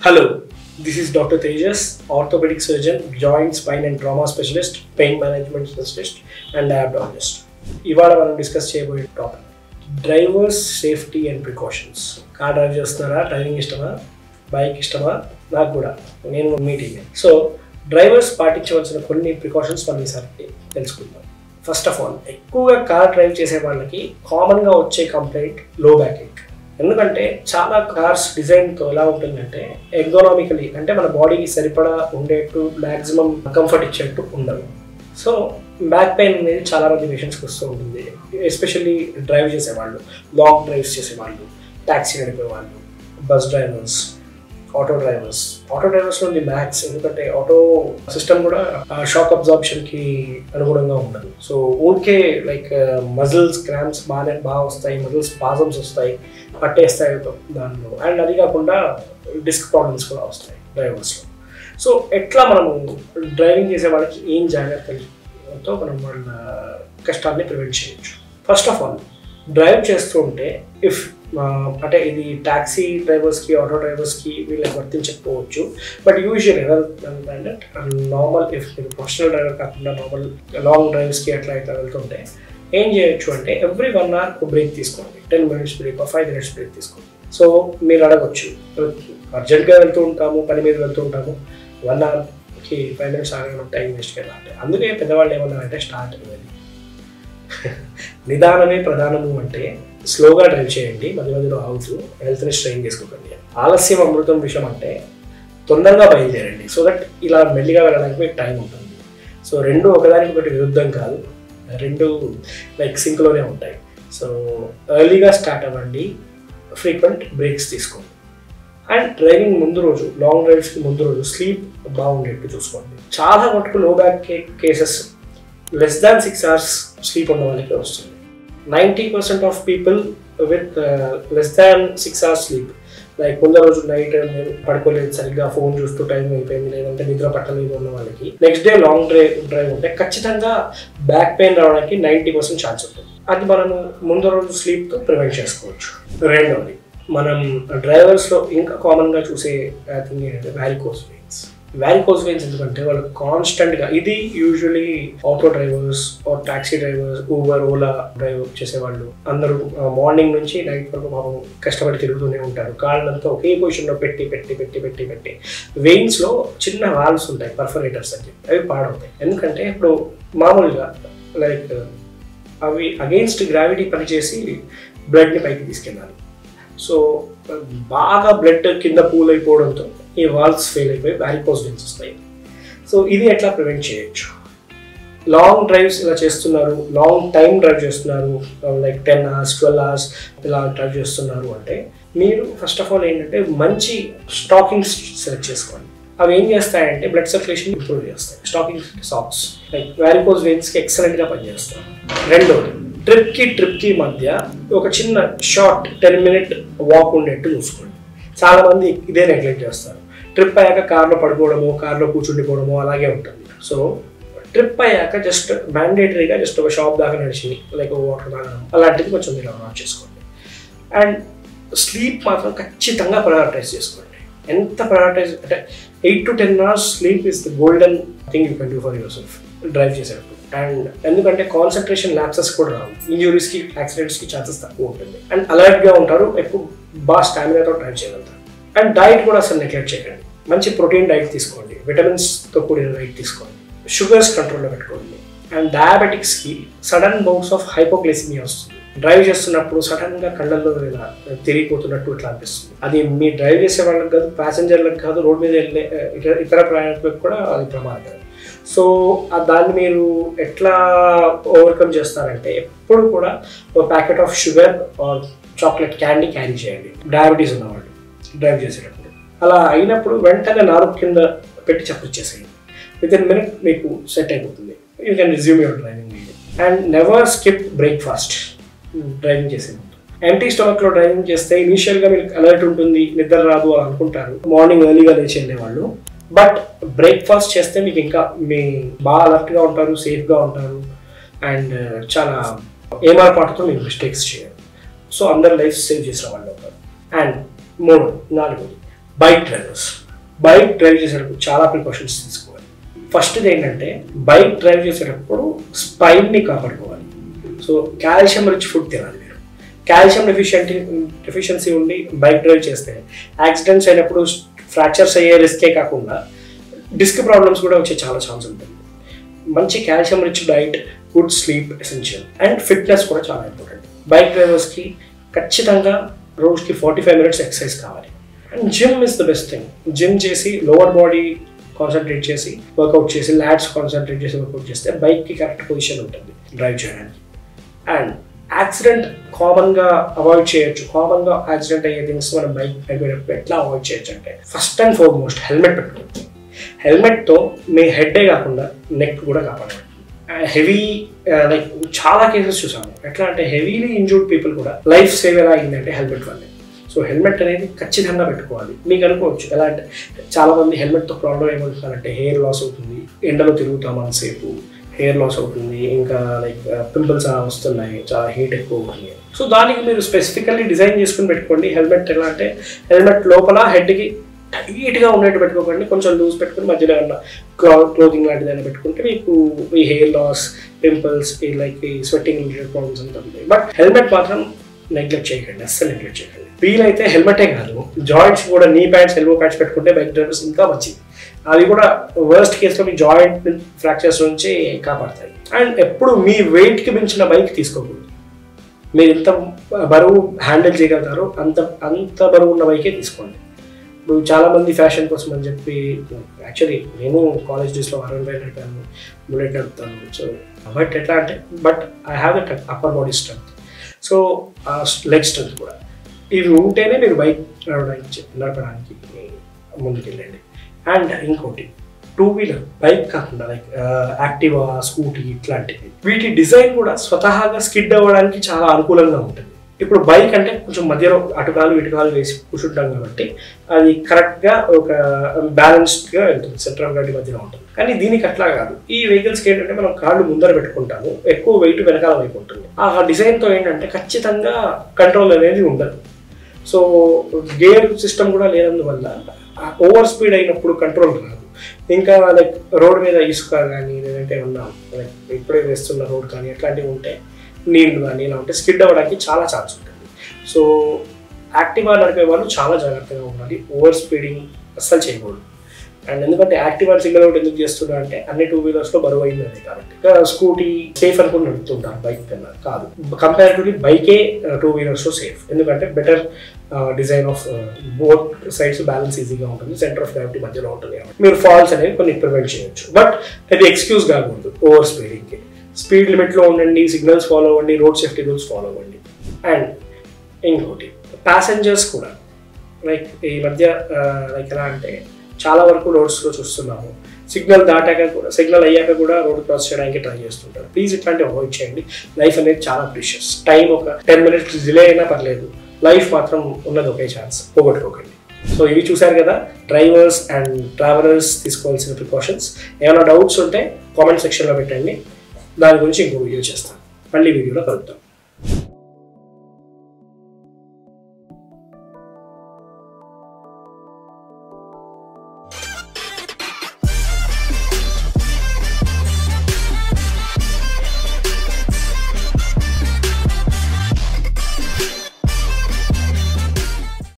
Hello, this is Dr. Tejas, orthopedic surgeon, joint, spine and trauma specialist, pain management specialist and abdominist. ఇవాళ మనం discuss చేయబోయే topic drivers safety and precautions. Car drive చేస్తున్నారా? Driving ఇష్టమా? Bike ఇష్టమా? నాకు కూడా, నేను మీటింగ్. సో డ్రైవర్స్ పాటించవలసిన కొన్ని ప్రికాషన్స్ మనం ఈసారి తెలుసుకుందాం. ఫస్ట్ ఆఫ్ ఆల్, ఎక్కువగా కార్ డ్రైవ్ చేసే వాళ్ళకి కామన్గా వచ్చే కంప్లైంట్ లో బ్యాక్ ఏక్. ఎందుకంటే చాలా కార్స్ డిజైన్తో ఎలా ఉంటుందంటే ఎర్గోనామికలీ అంటే మన బాడీకి సరిపడా ఉండేట్టు మ్యాక్సిమం కంఫర్ట్ ఇచ్చేట్టు ఉండదు. సో బ్యాక్ పెయిన్ అనేది చాలా మంది పేషెంట్స్కి వస్తూ ఉంటుంది. ఎస్పెషల్లీ డ్రైవ్ చేసేవాళ్ళు, లాంగ్ డ్రైవ్స్ చేసేవాళ్ళు, ట్యాక్సీ నడిపే వాళ్ళు, బస్ డ్రైవర్స్, ఆటో డ్రైవర్స్లో ఉంది మ్యాక్స్. ఎందుకంటే ఆటో సిస్టమ్ కూడా షాక్ అబ్జార్ప్షన్కి అనుగుణంగా ఉండదు. సో ఊరికే లైక్ మజిల్స్ క్రాంప్స్ బాగా వస్తాయి, మజిల్స్ స్పాజమ్స్ వస్తాయి, పట్టేస్తాయి దానిలో. అండ్ అది కాకుండా డిస్క్ ప్రాబ్లమ్స్ కూడా వస్తాయి డ్రైవర్స్లో. సో ఎట్లా మనము డ్రైవింగ్ చేసే వాళ్ళకి ఏం జాగ్రత్తలతో మనం వాళ్ళ కష్టాన్ని ప్రివెంట్ చేయొచ్చు? ఫస్ట్ ఆఫ్ ఆల్, డ్రైవ్ చేస్తూ ఉంటే అంటే ఇది ట్యాక్సీ డ్రైవర్స్కి, ఆటో డ్రైవర్స్కి వీళ్ళకి వర్తించకపోవచ్చు. But usual normal professional driver కాకుండా నార్మల్ లాంగ్ డ్రైవ్స్కి అట్లా అయితే వెళ్తుంటే ఏం చేయొచ్చు అంటే ఎవ్రీ 1 hour బ్రేక్ తీసుకోండి. 10 minutes బ్రేక్, 5 minutes బ్రేక్ తీసుకోండి. సో మీరు అడగొచ్చు, అర్జెంట్గా వెళ్తూ ఉంటాము, పని మీద వెళ్తూ ఉంటాము, 1 hourకి 5 minutes ఆగడం టైం వేస్ట్ కదా అంటే. అందుకే పెద్దవాళ్ళు ఏమన్నారంటే స్టార్ట్ అవ్వాలి, నిదానమే ప్రధానము అంటే స్లోగా డ్రైవ్ చేయండి, మధ్యలో ఆగుతూ హెల్త్ని స్ట్రెయిన్ చేసుకోకండి. ఆలస్యం అమృతం విషయం అంటే తొందరగా బయలుదేరండి, సో దట్ ఇలా మెల్లిగా వెళ్ళడానికి మీకు టైం ఉంటుంది. సో రెండు ఒకదానికి ఒకటి విరుద్ధం కాదు, రెండు లైక్ సింక్లోనే ఉంటాయి. సో ఎర్లీగా స్టార్ట్ అవ్వండి, ఫ్రీక్వెంట్ బ్రేక్స్ తీసుకోండి. అండ్ డ్రైవింగ్ ముందు రోజు, లాంగ్ డ్రైవ్స్కి ముందు రోజు స్లీప్ బాగుండేట్టు చూసుకోండి. చాలా మటుకు లో back cases less than 6 hours sleep ఉన్న వాళ్ళకి వస్తుంది. 90% of people with less than 6 hours sleep, like ముందు రోజు నైట్ పడుకోలేదు, సరిగ్గా ఫోన్ చూస్తూ టైం అయిపోయింది, లేదంటే నిద్ర పట్టలేదు ఉన్న వాళ్ళకి నెక్స్ట్ డే లాంగ్ డ్రైవ్ ఉంటే ఖచ్చితంగా బ్యాక్ పెయిన్ రావడానికి 90% ఛాన్స్ ఉంటుంది. అది మనము ముందు రోజు స్లీప్తో ప్రివెంట్ చేసుకోవచ్చు. రెండవది, మనం డ్రైవర్స్లో ఇంకా కామన్గా చూసే థింగ్ ఏంటంటే వ్యారికోస్ వెయిన్స్. ఎందుకంటే వాళ్ళు కాన్స్టెంట్గా, ఇది usually auto drivers, taxi drivers, Uber, Ola drive చేసేవాళ్ళు అందరూ మార్నింగ్ నుంచి నైట్ వరకు పాపం కష్టపడి తిరుగుతూనే ఉంటారు. కాళ్ళంతా ఒకే పొజిషన్లో పెట్టి వెయిన్స్లో చిన్న వాల్వ్స్ ఉంటాయి, పర్ఫరేటర్స్ అని చెప్పి, అవి పాడవుతాయి. ఎందుకంటే ఇప్పుడు మామూలుగా లైక్ అవి అగెయిన్స్ట్ గ్రావిటీ పనిచేసి బ్లడ్ని పైకి తీసుకెళ్ళాలి. సో బాగా బ్లడ్ కింద పూల్ అయిపోవడంతో ఈ వాల్వ్స్ ఫెయిల్ అయిపోయి వ్యారికోస్ వెయిన్స్ వస్తాయి. సో ఇది ఎట్లా ప్రివెంట్ చేయొచ్చు? లాంగ్ డ్రైవ్స్ ఇలా చేస్తున్నారు, లాంగ్ టైం డ్రైవ్ చేస్తున్నారు, లైక్ 10 hours 12 hours ఇలా డ్రైవ్ చేస్తున్నారు అంటే మీరు ఫస్ట్ ఆఫ్ ఆల్ ఏంటంటే మంచి స్టాకింగ్స్ సెలెక్ట్ చేసుకోండి. అవి ఏం చేస్తాయంటే బ్లడ్ సర్క్యులేషన్ ఇంప్రూవ్ చేస్తాయి. స్టాకింగ్ సాక్స్ లైక్ వ్యారికోస్ వెయిన్స్కి ఎక్సలెంట్గా పనిచేస్తాయి. రెండోది, ట్రిప్కి మధ్య ఒక చిన్న షార్ట్ 10 minute వాక్ ఉండేట్టు చూసుకోండి. చాలామంది ఇదే నెగ్లెక్ట్ చేస్తారు. ట్రిప్ అయ్యాక కార్లో పడుకోవడము, కార్లో కూర్చుండిపోవడము అలాగే ఉంటుంది. సో ట్రిప్ అయ్యాక జస్ట్ మ్యాండేటరీగా జస్ట్ ఒక షాప్ దాకా నడిచి లైక్ వాటర్ తాగడం అలాంటిది కొంచెం మీరు అలవాటు చేసుకోండి. అండ్ స్లీప్ మాత్రం ఖచ్చితంగా ప్రయారిటైజ్ చేసుకోండి. ఎంత ప్రయారిటైజ్ అంటే 8 to 10 hours sleep is the golden thing you can do for your self drive చేసేటప్పుడు. అండ్ ఎందుకంటే కాన్సన్ట్రేషన్ ల్యాప్సెస్ కూడా రావు, ఇంజురీస్కి, యాక్సిడెంట్స్కి ఛాన్సెస్ తక్కువ ఉంటుంది. అండ్ అలర్ట్గా ఉంటారు, ఎక్కువ బాగా స్టామినాతో డ్రైవ్ చేయగలుగుతారు. అండ్ డైట్ కూడా అసలు నెగ్లెక్ట్ చేయకండి. మంచి ప్రోటీన్ డైట్ తీసుకోండి, విటమిన్స్తో కూడిన డైట్ తీసుకోండి, షుగర్స్ కంట్రోల్లో పెట్టుకోండి. అండ్ డయాబెటిక్స్కి సడన్ బౌట్స్ ఆఫ్ హైపోగ్లైసిమియా వస్తుంది. డ్రైవ్ చేస్తున్నప్పుడు సడన్గా కళ్ళల్లో ఇలా తిరిగిపోతున్నట్టు ఇట్లా అనిపిస్తుంది. అది మీ డ్రైవ్ చేసే వాళ్ళకి కాదు, ప్యాసింజర్లకు కాదు, రోడ్ మీద వెళ్ళే ఇతర ప్రయాణికులకు కూడా అది ప్రమాదకరం. సో దాన్ని మీరు ఎట్లా ఓవర్కమ్ చేస్తారంటే ఎప్పుడు కూడా ఒక packet of sugar are chocolate candy carry చేయండి డయాబెటీస్ ఉన్నవాళ్ళు డ్రైవ్ చేసేటప్పుడు. అలా అయినప్పుడు వెంటనే నాలుగు కింద పెట్టి చప్పరిచ్చేసేయండి. వితిన్ మినిట్ మీకు సెట్ అయిపోతుంది. You can resume your driving. And never skip breakfast driving చేసే ముందు. ఎంటీ స్టమక్లో డ్రైవింగ్ చేస్తే ఇనీషియల్గా మీకు అలర్ట్ ఉంటుంది, నిద్ర రాదు అని అనుకుంటారు మార్నింగ్ ఎర్లీగా లేచి వెళ్ళేవాళ్ళు. బట్ బ్రేక్ఫాస్ట్ చేస్తే మీకు ఇంకా మీ బాగా అలర్ట్గా ఉంటారు, సేఫ్గా ఉంటారు అండ్ చాలా ఏమార్పాటుతో మీరు మిస్టేక్స్ చేయరు. సో అందరు లైఫ్ సేవ్ చేసిన వాళ్ళు అవుతారు. అండ్ నాలుగోది, బైక్ డ్రైవ్ చేసేటప్పుడు చాలా ప్రికాషన్స్ తీసుకోవాలి. ఫస్ట్ది ఏంటంటే బైక్ డ్రైవ్ చేసేటప్పుడు స్పైన్ని కాపాడుకోవాలి. సో కాల్షియం రిచ్ ఫుడ్ తినాలి. మీరు కాల్షియం డెఫిషియన్సీ ఉండి బైక్ డ్రైవ్ చేస్తే యాక్సిడెంట్స్ అయినప్పుడు ఫ్రాక్చర్స్ అయ్యే రిస్కే కాకుండా డిస్క్ ప్రాబ్లమ్స్ కూడా వచ్చే చాలా ఛాన్స్ ఉంటుంది. మంచి calcium rich diet, good sleep essential, and fitness కూడా చాలా ఇంపార్టెంట్. బైక్ డ్రైవర్స్కి ఖచ్చితంగా రోజుకి 45 minutes ఎక్సర్సైజ్ కావాలి. And gym is the best thing. Gym చేసి లోవర్ బాడీ కాన్సన్ట్రేట్ చేసి వర్కౌట్ చేసి ల్యాట్స్ కాన్సన్ట్రేట్ చేసి వర్కౌట్ చేస్తే బైక్కి కరెక్ట్ పొజిషన్ ఉంటుంది డ్రైవ్ చేయడానికి. అండ్ యాక్సిడెంట్ కామన్గా అవాయిడ్ చేయొచ్చు. కామన్గా యాక్సిడెంట్ అయ్యే థింగ్స్ మనం బైక్ డ్రైవేటప్పుడు ఎట్లా అవాయిడ్ చేయొచ్చు అంటే ఫస్ట్ అండ్ ఫార్మోస్ట్ హెల్మెట్ పెట్టుకోండి. హెల్మెట్తో మీ హెడ్డే కాకుండా నెక్ కూడా కాపాడాలి. హెవీ లైక్ చాలా కేసెస్ చూసాము. ఎట్లా అంటే హెవీలీ ఇంజూర్డ్ పీపుల్ కూడా లైఫ్ సేవ్ ఎలా అయిందంటే హెల్మెట్ వల్లే. సో హెల్మెట్ అనేది ఖచ్చితంగా పెట్టుకోవాలి. మీకు అనుకోవచ్చు ఎలా అంటే చాలా మంది హెల్మెట్తో ప్రాబ్లం ఏమవుతుందంటే హెయిర్ లాస్ అవుతుంది, ఎండలో తిరుగుతాం అంతసేపు, హెయిర్ లాస్ అవుతుంది, ఇంకా లైక్ పింపుల్స్ వస్తున్నాయి, చాలా హీట్ ఎక్కువ ఉంటుంది. సో దానికి మీరు స్పెసిఫికల్లీ డిజైన్ చేసుకుని పెట్టుకోండి. హెల్మెట్ ఎలా అంటే హెల్మెట్ లోపల హెడ్కి టైట్గా ఉన్నట్టు పెట్టుకోకండి, కొంచెం లూజ్ పెట్టుకుని మధ్యలో ఏమన్నా క్లోతింగ్ లాంటిది అయినా పెట్టుకుంటే మీకు ఈ హెయిర్ లాస్, పింపుల్స్, లైక్ ఈ స్వెట్టింగ్ రిలేటెడ్ ప్రాబ్లమ్స్ అంతా ఉంటాయి. బట్ హెల్మెట్ మాత్రం నెగ్లెక్ట్ చేయకండి, అస్సలు నెగ్లెక్ట్ చేయకండి. వీలైతే హెల్మెటే కాదు, జాయింట్స్ కూడా నీ ప్యాడ్స్, ఎల్బో ప్యాడ్స్ పెట్టుకుంటే బైక్ డ్రైవర్స్ ఇంకా మంచిది. అవి కూడా వర్స్ట్ కేసులో మీ జాయింట్ ఫ్రాక్చర్స్ నుంచి కాపాడతాయి. అండ్ ఎప్పుడు మీ వెయిట్కి మించిన బైక్ తీసుకోకూడదు. మీరు ఎంత బరువు హ్యాండిల్ చేయగలుగుతారో అంత బరువు ఉన్న బైకే తీసుకోండి. ఇప్పుడు చాలామంది ఫ్యాషన్ కోసం అని చెప్పి, యాక్చువల్లీ నేను కాలేజ్ డేస్లో R15 నడిపాను, బుల్లెట్ నడుపుతాను. సో బట్ ఎట్లా అంటే I have that upper body strength, so leg strength కూడా. ఇవి ఉంటేనే మీరు బైక్ నడపడానికి ముందుకెళ్ళండి. అండ్ ఇంకోటి, 2-wheeler బైక్ కాకుండా లైక్ యాక్టివా, స్కూటీ ఇట్లాంటివి, వీటి డిజైన్ కూడా స్వతహాగా స్కిడ్ అవ్వడానికి చాలా అనుకూలంగా ఉంటుంది. ఇప్పుడు బైక్ అంటే కొంచెం మధ్యలో అటుకాలు ఇటుకాలు వేసి కూర్చుంటాం కాబట్టి అది కరెక్ట్గా ఒక బ్యాలెన్స్డ్గా వెళ్తుంది, సెంటర్ ఆఫ్ గ్రావిటీ మధ్యలో ఉంటుంది. కానీ దీనికి అట్లా కాదు. ఈ వెహికల్స్కి ఏంటంటే మనం కాళ్ళు ముందర పెట్టుకుంటాము, ఎక్కువ వెయిట్ వెనకాల వైపు ఉంటుంది. ఆ డిజైన్తో ఏంటంటే ఖచ్చితంగా కంట్రోల్ అనేది ఉండదు. సో గేర్ సిస్టమ్ కూడా లేనందువల్ల ఓవర్ స్పీడ్ అయినప్పుడు కంట్రోల్ రాదు. ఇంకా లైక్ రోడ్ మీద ఇసుక కానీ లేదంటే ఏమన్నా లైక్ ఇప్పుడే వేస్తున్న రోడ్ కానీ అట్లాంటివి ఉంటే, నీళ్ళు కానీ ఇలా ఉంటే స్కిడ్ అవ్వడానికి చాలా ఛాన్స్ ఉంటుంది. సో యాక్టివా నడిపే వాళ్ళు చాలా జాగ్రత్తగా ఉండాలి, ఓవర్ స్పీడింగ్ అస్సలు చేయకూడదు. అండ్ ఎందుకంటే యాక్టివా సింగిల్ అవుట్ ఎందుకు చేస్తున్నా అంటే అన్ని 2-wheelersలో బరువు అయింది అదే కాబట్టి. స్కూటీ సేఫ్ అనుకుని నడుపుతుంటారు, బైక్ కన్నా కాదు. కంపారిటివ్లీ బైకే 2-wheelersలో సేఫ్, ఎందుకంటే better design of both sides balance ఈజీగా ఉంటుంది, సెంటర్ ఆఫ్ గ్రావిటీ మధ్యలో ఉంటుంది కాబట్టి మీరు ఫాల్స్ అనేవి కొన్ని ప్రివెంట్ చేయొచ్చు. బట్ అది ఎక్స్క్యూజ్ కాకూడదు ఓవర్ స్పీడింగ్కి. స్పీడ్ లిమిట్లో ఉండండి, సిగ్నల్స్ ఫాలో అవ్వండి, రోడ్ సేఫ్టీ రూల్స్ ఫాలో అవ్వండి. అండ్ ఇంకోటి, ప్యాసెంజర్స్ కూడా లైక్ ఈ మధ్య లైక్ ఎలా అంటే చాలా వరకు రోడ్స్లో చూస్తున్నాము, సిగ్నల్ దాటాక కూడా, సిగ్నల్ అయ్యాక కూడా రోడ్ క్రాస్ చేయడానికి ట్రై చేస్తుంటారు. ప్లీజ్ ఇట్లాంటివి అవాయిడ్ చేయండి. లైఫ్ అనేది చాలా ప్రీషియస్. టైం ఒక 10 minutes డిలే అయినా పర్లేదు, లైఫ్ మాత్రం ఉన్నది ఒకే ఛాన్స్, పోగొట్టుకోకండి. సో ఇవి చూసారు కదా డ్రైవర్స్ అండ్ ట్రావెలర్స్ తీసుకోవాల్సిన ప్రికాషన్స్. ఏమైనా డౌట్స్ ఉంటే కామెంట్ సెక్షన్లో పెట్టండి, దాని గురించి ఇంకో వీడియో చేస్తాను. మళ్ళీ వీడియోలో కలుద్దాం.